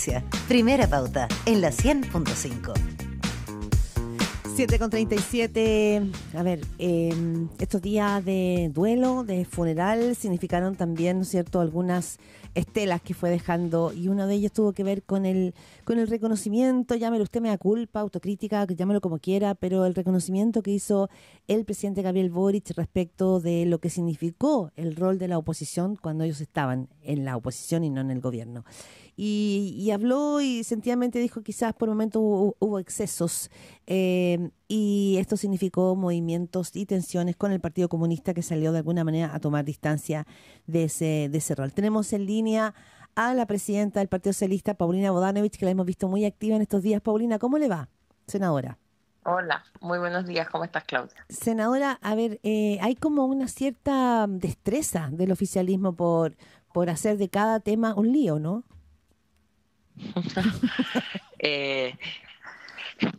Noticias. Primera pauta en la 100.5. 7:37. A ver, estos días de duelo, de funeral, significaron también, ¿no es cierto?, algunas estelas que fue dejando, y uno de ellos tuvo que ver con el reconocimiento, llámelo usted mea culpa, autocrítica, llámelo como quiera, pero el reconocimiento que hizo el presidente Gabriel Boric respecto de lo que significó el rol de la oposición cuando ellos estaban en la oposición y no en el gobierno. Y habló y sentidamente dijo quizás por momentos hubo excesos, y esto significó movimientos y tensiones con el Partido Comunista, que salió de alguna manera a tomar distancia de ese rol. Tenemos en línea a la presidenta del Partido Socialista, Paulina Bodanovich, que la hemos visto muy activa en estos días. Paulina, ¿cómo le va, senadora? Hola, muy buenos días, ¿cómo estás, Claudia? Senadora, a ver, hay como una cierta destreza del oficialismo por hacer de cada tema un lío, ¿no?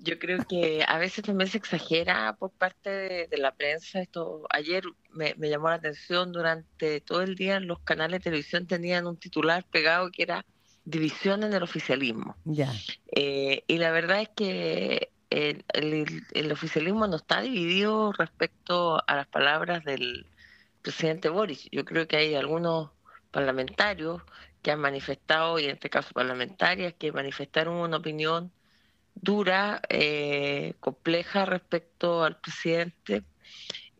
Yo creo que a veces también se exagera por parte de la prensa. Esto ayer me llamó la atención. Durante todo el día los canales de televisión tenían un titular pegado que era división en el oficialismo. Ya. Y la verdad es que el oficialismo no está dividido respecto a las palabras del presidente Boric. Yo creo que hay algunos parlamentarios que han manifestado, y en este caso parlamentarias, que manifestaron una opinión dura, compleja respecto al presidente,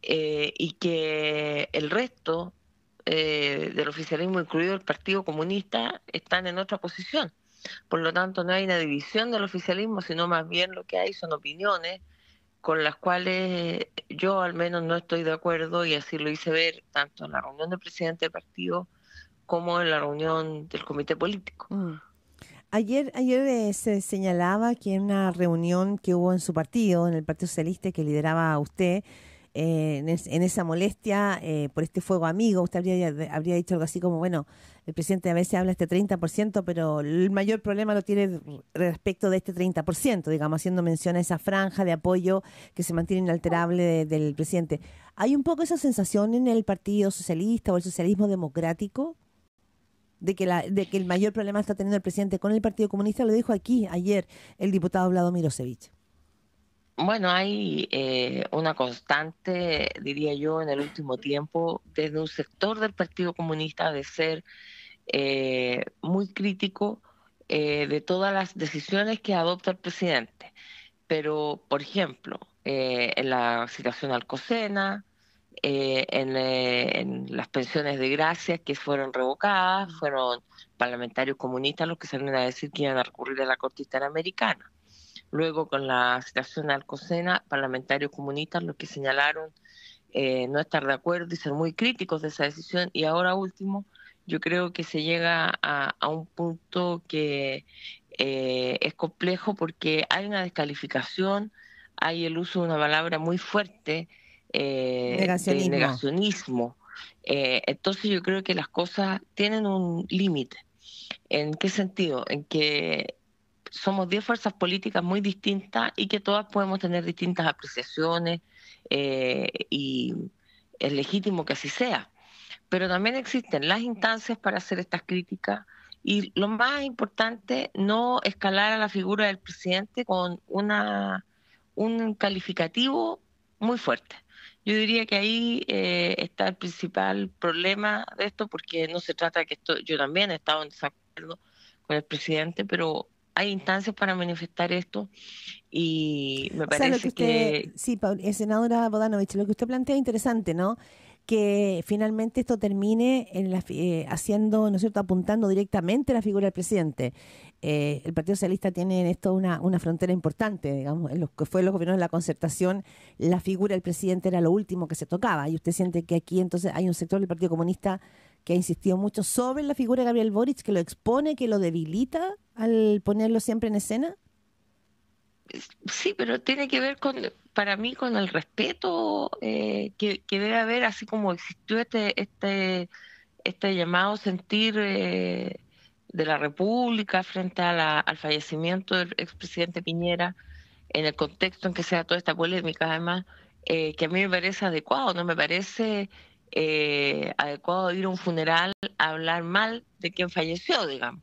y que el resto del oficialismo, incluido el Partido Comunista, están en otra posición. Por lo tanto, no hay una división del oficialismo, sino más bien lo que hay son opiniones con las cuales yo al menos no estoy de acuerdo, y así lo hice ver tanto en la reunión del presidente del partido como en la reunión del comité político. Ayer se señalaba que en una reunión que hubo en su partido, en el Partido Socialista que lideraba usted, en esa molestia por este fuego amigo, usted habría dicho algo así como, bueno, el presidente a veces habla este 30%, pero el mayor problema lo tiene respecto de este 30%, digamos, haciendo mención a esa franja de apoyo que se mantiene inalterable del presidente. ¿Hay un poco esa sensación en el Partido Socialista o el socialismo democrático de que el mayor problema está teniendo el presidente con el Partido Comunista? Lo dijo aquí ayer el diputado Vlado Mirosevic. Bueno, hay una constante, diría yo, en el último tiempo, desde un sector del Partido Comunista, de ser muy crítico de todas las decisiones que adopta el presidente. Pero, por ejemplo, en la situación Alcocena, en las pensiones de gracia que fueron revocadas, fueron parlamentarios comunistas los que salieron a decir que iban a recurrir a la Corte Interamericana. Luego, con la situación Alcocena, parlamentarios comunistas los que señalaron no estar de acuerdo y ser muy críticos de esa decisión. Y ahora último, yo creo que se llega a un punto que es complejo, porque hay una descalificación, hay el uso de una palabra muy fuerte, de negacionismo. Entonces yo creo que las cosas tienen un límite. ¿En qué sentido? En que somos 10 fuerzas políticas muy distintas y que todas podemos tener distintas apreciaciones, y es legítimo que así sea. Pero también existen las instancias para hacer estas críticas, y lo más importante, no escalar a la figura del presidente con un calificativo muy fuerte. Yo diría que ahí está el principal problema de esto, porque no se trata de que yo también he estado en desacuerdo con el presidente, pero hay instancias para manifestar esto, y me parece lo que usted, sí, senadora Bodanovich, lo que usted plantea es interesante, ¿no? Que finalmente esto termine haciendo, ¿no es cierto?, apuntando directamente a la figura del presidente. El Partido Socialista tiene en esto una frontera importante, digamos, en lo que fue los gobiernos de la concertación, la figura del presidente era lo último que se tocaba, y usted siente que aquí entonces hay un sector del Partido Comunista que ha insistido mucho sobre la figura de Gabriel Boric, que lo expone, que lo debilita al ponerlo siempre en escena. Sí, pero tiene que ver para mí, con el respeto que debe haber, así como existió este llamado sentir de la República frente al fallecimiento del expresidente Piñera, en el contexto en que se da toda esta polémica, además, que a mí me parece adecuado, no me parece adecuado ir a un funeral a hablar mal de quien falleció, digamos.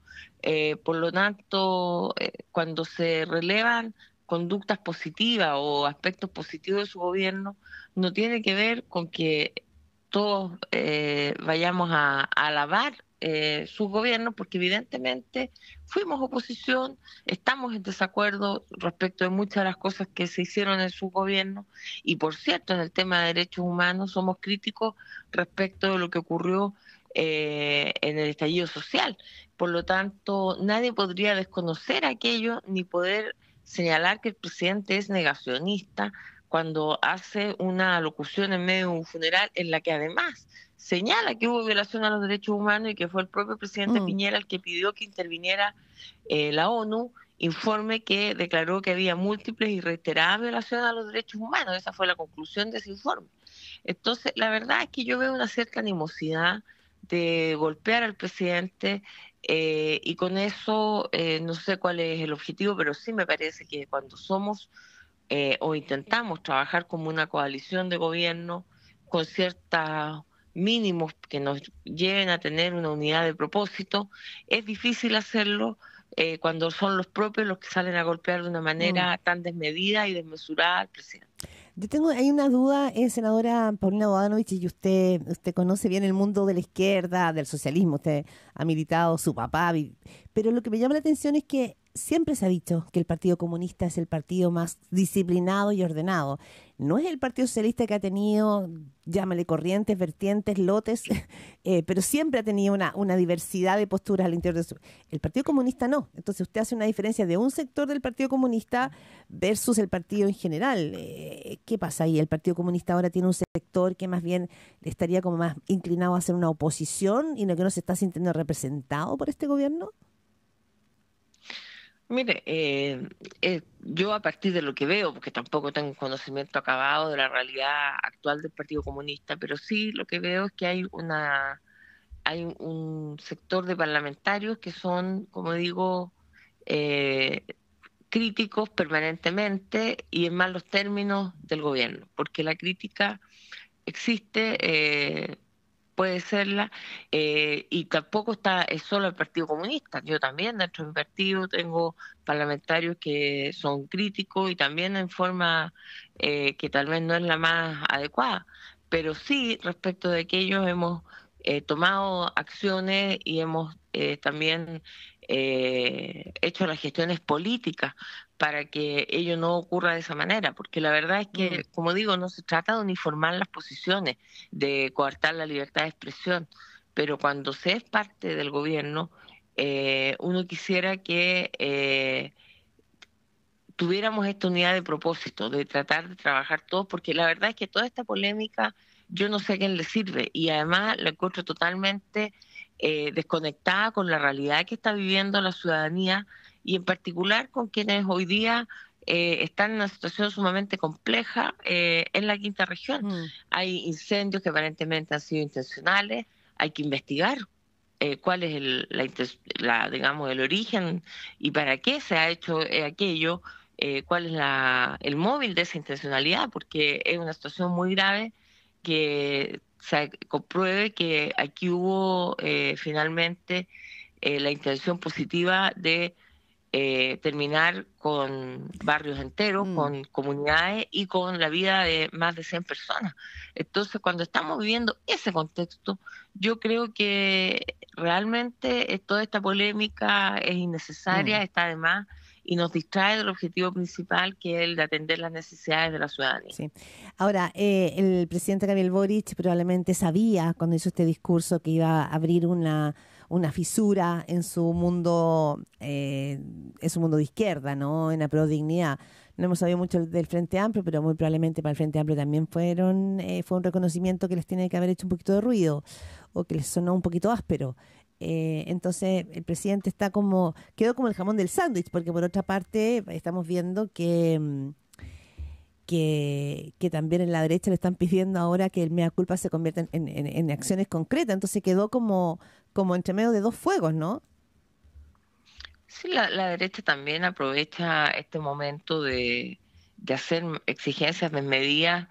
Por lo tanto, cuando se relevan conductas positivas o aspectos positivos de su gobierno, no tiene que ver con que todos vayamos a alabar su gobierno, porque evidentemente fuimos oposición, estamos en desacuerdo respecto de muchas de las cosas que se hicieron en su gobierno, y por cierto, en el tema de derechos humanos somos críticos respecto de lo que ocurrió en el estallido social. Por lo tanto, nadie podría desconocer aquello ni poder señalar que el presidente es negacionista cuando hace una alocución en medio de un funeral en la que además señala que hubo violación a los derechos humanos y que fue el propio presidente Mm. Piñera el que pidió que interviniera la ONU, informe que declaró que había múltiples y reiteradas violaciones a los derechos humanos. Esa fue la conclusión de ese informe. Entonces, la verdad es que yo veo una cierta animosidad de golpear al presidente, y con eso no sé cuál es el objetivo, pero sí me parece que cuando somos o intentamos trabajar como una coalición de gobierno con ciertos mínimos que nos lleven a tener una unidad de propósito, es difícil hacerlo cuando son los propios los que salen a golpear de una Mm. manera tan desmedida y desmesurada al presidente. Hay una duda, senadora Paulina Bodanovich, y usted conoce bien el mundo de la izquierda, del socialismo, usted ha militado, su papá, pero lo que me llama la atención es que siempre se ha dicho que el Partido Comunista es el partido más disciplinado y ordenado. No es el Partido Socialista que ha tenido, llámale corrientes, vertientes, lotes, pero siempre ha tenido una diversidad de posturas al interior de su... El Partido Comunista no. Entonces usted hace una diferencia de un sector del Partido Comunista versus el partido en general. ¿Qué pasa ahí? ¿El Partido Comunista ahora tiene un sector que más bien estaría como más inclinado a hacer una oposición y no que no se está sintiendo representado por este gobierno? Mire, yo a partir de lo que veo, porque tampoco tengo un conocimiento acabado de la realidad actual del Partido Comunista, pero sí lo que veo es que hay un sector de parlamentarios que son, como digo, eh, críticos permanentemente y en malos términos del gobierno, porque la crítica existe, puede serla, y tampoco es solo el Partido Comunista. Yo también dentro de mi partido tengo parlamentarios que son críticos y también en forma que tal vez no es la más adecuada, pero sí respecto de aquellos hemos tomado acciones y hemos también hecho las gestiones políticas para que ello no ocurra de esa manera, porque la verdad es Mm. que, como digo, no se trata de uniformar las posiciones, de coartar la libertad de expresión, pero cuando se es parte del gobierno, uno quisiera que tuviéramos esta unidad de propósito, de tratar de trabajar todos, porque la verdad es que toda esta polémica yo no sé a quién le sirve y además la encuentro totalmente desconectada con la realidad que está viviendo la ciudadanía y en particular con quienes hoy día están en una situación sumamente compleja en la quinta región. Mm. Hay incendios que aparentemente han sido intencionales, hay que investigar cuál es digamos, el origen y para qué se ha hecho aquello, cuál es el móvil de esa intencionalidad, porque es una situación muy grave que se compruebe que aquí hubo finalmente la intención positiva de terminar con barrios enteros, Mm. con comunidades y con la vida de más de 100 personas. Entonces, cuando estamos viviendo ese contexto, yo creo que realmente toda esta polémica es innecesaria, Mm. está de más y nos distrae del objetivo principal, que es el de atender las necesidades de la ciudadanía. Sí. Ahora, el presidente Gabriel Boric probablemente sabía cuando hizo este discurso que iba a abrir una fisura en su mundo de izquierda, ¿no? En la Prodignidad. No hemos sabido mucho del Frente Amplio, pero muy probablemente para el Frente Amplio también fue un reconocimiento que les tiene que haber hecho un poquito de ruido o que les sonó un poquito áspero. Entonces el presidente quedó como el jamón del sándwich, porque por otra parte estamos viendo que también en la derecha le están pidiendo ahora que el mea culpa se convierta en acciones concretas, entonces quedó como entre medio de dos fuegos, ¿no? Sí, la derecha también aprovecha este momento de hacer exigencias desmedidas,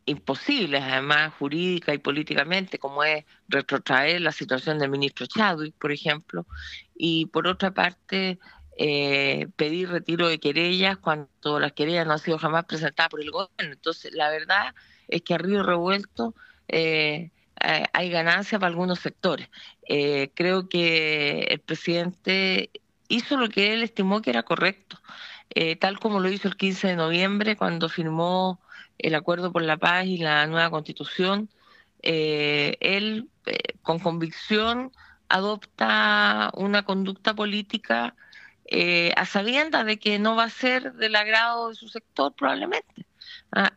imposibles, además jurídica y políticamente, como es retrotraer la situación del ministro Chadwick, por ejemplo, y por otra parte pedir retiro de querellas cuando las querellas no han sido jamás presentadas por el gobierno. Entonces, la verdad es que a río revuelto hay ganancia para algunos sectores. Creo que el presidente hizo lo que él estimó que era correcto, tal como lo hizo el 15 de noviembre cuando firmó el Acuerdo por la Paz y la nueva Constitución. Él, con convicción, adopta una conducta política a sabiendas de que no va a ser del agrado de su sector probablemente.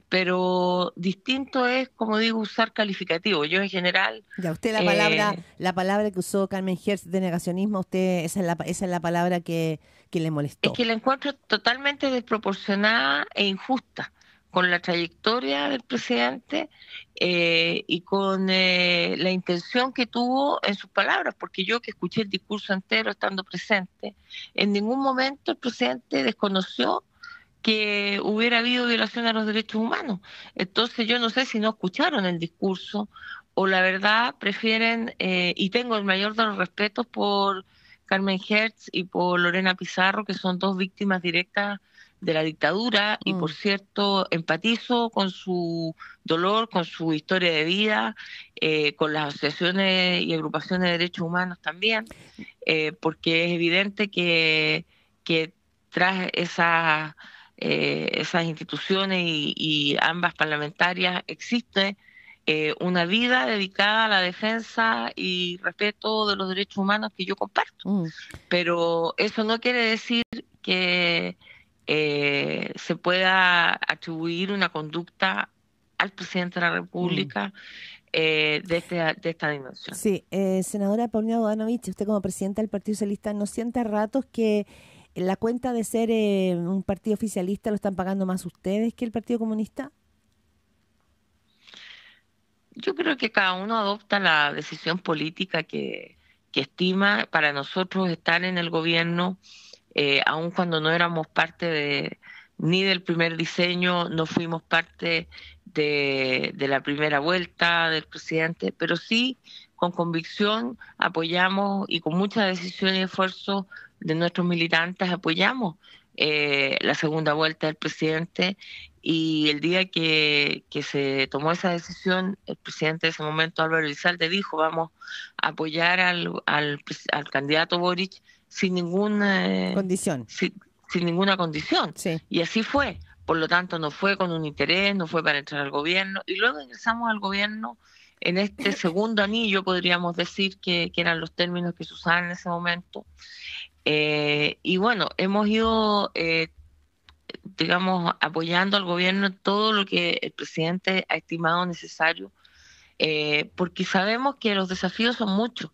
Pero distinto es, como digo, usar calificativo. Yo en general... Ya, usted la palabra que usó Carmen Hertz de negacionismo, usted esa es la palabra que le molestó. Es que la encuentro totalmente desproporcionada e injusta con la trayectoria del presidente y con la intención que tuvo en sus palabras, porque yo que escuché el discurso entero estando presente, en ningún momento el presidente desconoció que hubiera habido violación a los derechos humanos. Entonces yo no sé si no escucharon el discurso o la verdad prefieren, y tengo el mayor de los respetos por Carmen Hertz y por Lorena Pizarro, que son dos víctimas directas de la dictadura, y por cierto empatizo con su dolor, con su historia de vida, con las asociaciones y agrupaciones de derechos humanos también, porque es evidente que tras esas instituciones y ambas parlamentarias existe una vida dedicada a la defensa y respeto de los derechos humanos que yo comparto. Pero eso no quiere decir que se pueda atribuir una conducta al presidente de la República de esta dimensión. Sí, senadora Paulina Bodanovich, usted como presidenta del Partido Socialista, ¿no siente a ratos que la cuenta de ser un partido oficialista lo están pagando más ustedes que el Partido Comunista? Yo creo que cada uno adopta la decisión política que estima. Para nosotros estar en el gobierno, aun cuando no éramos parte ni del primer diseño, no fuimos parte de la primera vuelta del presidente, pero sí con convicción apoyamos y con mucha decisión y esfuerzo de nuestros militantes apoyamos la segunda vuelta del presidente. Y el día que se tomó esa decisión, el presidente de ese momento, Álvaro Elizalde, dijo: vamos a apoyar al candidato Boric sin ninguna condición. Sin ninguna condición. Sí. Y así fue. Por lo tanto, no fue con un interés, no fue para entrar al gobierno. Y luego ingresamos al gobierno en este segundo anillo, podríamos decir, que eran los términos que se usaban en ese momento. Y bueno, hemos ido... digamos, apoyando al gobierno en todo lo que el presidente ha estimado necesario, porque sabemos que los desafíos son muchos.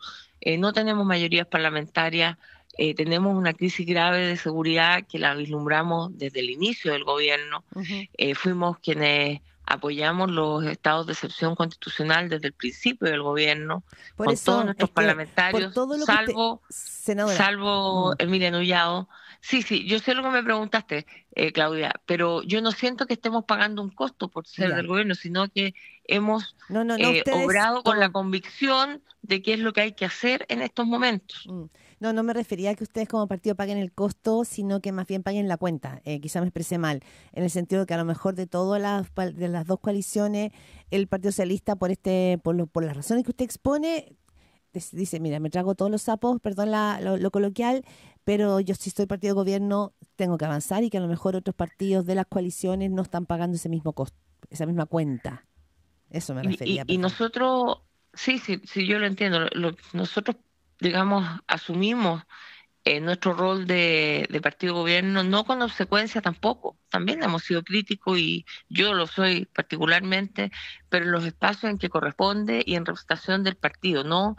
No tenemos mayorías parlamentarias, tenemos una crisis grave de seguridad que la vislumbramos desde el inicio del gobierno. Fuimos quienes apoyamos los estados de excepción constitucional desde el principio del gobierno, con todos nuestros parlamentarios, salvo Emilia Nullado. Sí, yo sé lo que me preguntaste, Claudia, pero yo no siento que estemos pagando un costo por ser del gobierno, sino que hemos obrado con la convicción de qué es lo que hay que hacer en estos momentos. No me refería a que ustedes como partido paguen el costo, sino que más bien paguen la cuenta. Quizá me expresé mal, en el sentido de que a lo mejor de todas de las dos coaliciones, el Partido Socialista, por las razones que usted expone, dice: mira, me trago todos los sapos, perdón lo coloquial, pero yo si soy partido de gobierno tengo que avanzar, y que a lo mejor otros partidos de las coaliciones no están pagando ese mismo costo, esa misma cuenta. Eso me refería. Y nosotros, sí, yo lo entiendo, nosotros, digamos, asumimos nuestro rol de partido de gobierno, no con obsecuencia tampoco. También hemos sido críticos, y yo lo soy particularmente, pero en los espacios en que corresponde y en representación del partido, ¿no?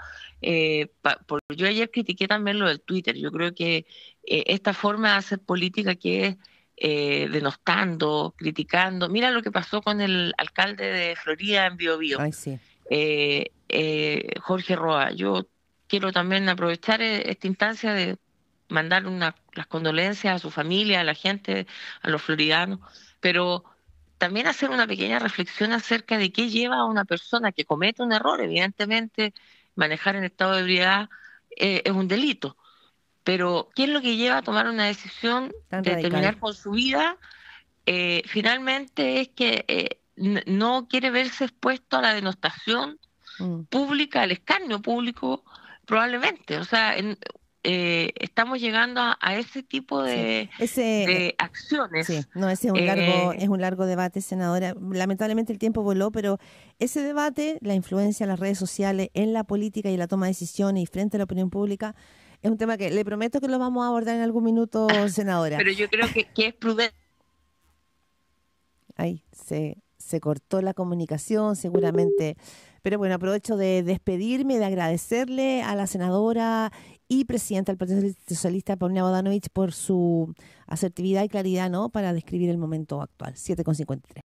Porque yo ayer critiqué también lo del Twitter. Yo creo que esta forma de hacer política que es denostando, criticando. Mira lo que pasó con el alcalde de Florida en Biobío. Ay, sí. Jorge Roa. Yo quiero también aprovechar esta instancia de mandar las condolencias a su familia, a la gente, a los floridanos, pero también hacer una pequeña reflexión acerca de qué lleva a una persona que comete un error. Evidentemente, manejar en estado de ebriedad es un delito, pero ¿qué es lo que lleva a tomar una decisión Tan de radical. terminar con su vida? Finalmente es que no quiere verse expuesto a la denostación Mm. pública, al escarnio público, probablemente. O sea, estamos llegando a ese tipo Sí, de acciones. sí, no, ese Eh, es un largo debate, senadora. Lamentablemente el tiempo voló, pero ese debate, la influencia de las redes sociales en la política y la toma de decisiones y frente a la opinión pública, es un tema que le prometo que lo vamos a abordar en algún minuto, senadora. pero yo creo que es prudente. Ahí se cortó la comunicación, seguramente. Pero bueno, aprovecho de despedirme, de agradecerle a la senadora y presidenta del Partido Socialista, Paulina Bodanovich, por su asertividad y claridad, ¿no?, para describir el momento actual. 7:53.